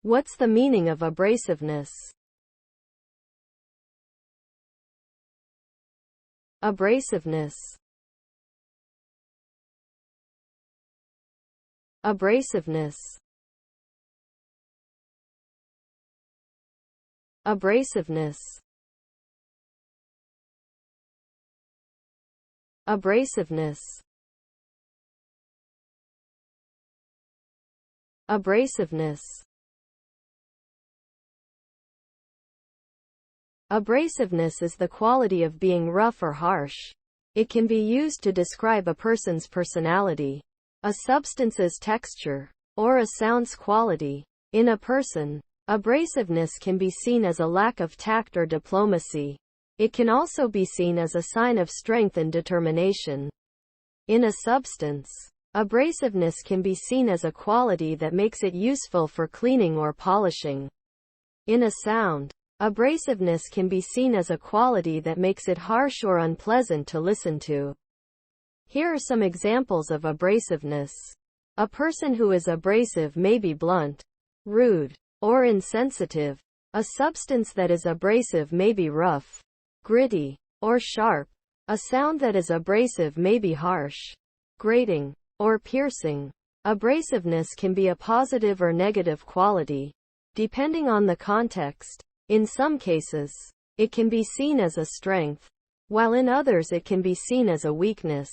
What's the meaning of abrasiveness? Abrasiveness. Abrasiveness. Abrasiveness. Abrasiveness. Abrasiveness. Abrasiveness is the quality of being rough or harsh. It can be used to describe a person's personality, a substance's texture, or a sound's quality. In a person, abrasiveness can be seen as a lack of tact or diplomacy. It can also be seen as a sign of strength and determination. In a substance, abrasiveness can be seen as a quality that makes it useful for cleaning or polishing. In a sound, abrasiveness can be seen as a quality that makes it harsh or unpleasant to listen to. Here are some examples of abrasiveness. A person who is abrasive may be blunt, rude, or insensitive. A substance that is abrasive may be rough, gritty, or sharp. A sound that is abrasive may be harsh, grating, or piercing. Abrasiveness can be a positive or negative quality, depending on the context. In some cases, it can be seen as a strength, while in others it can be seen as a weakness.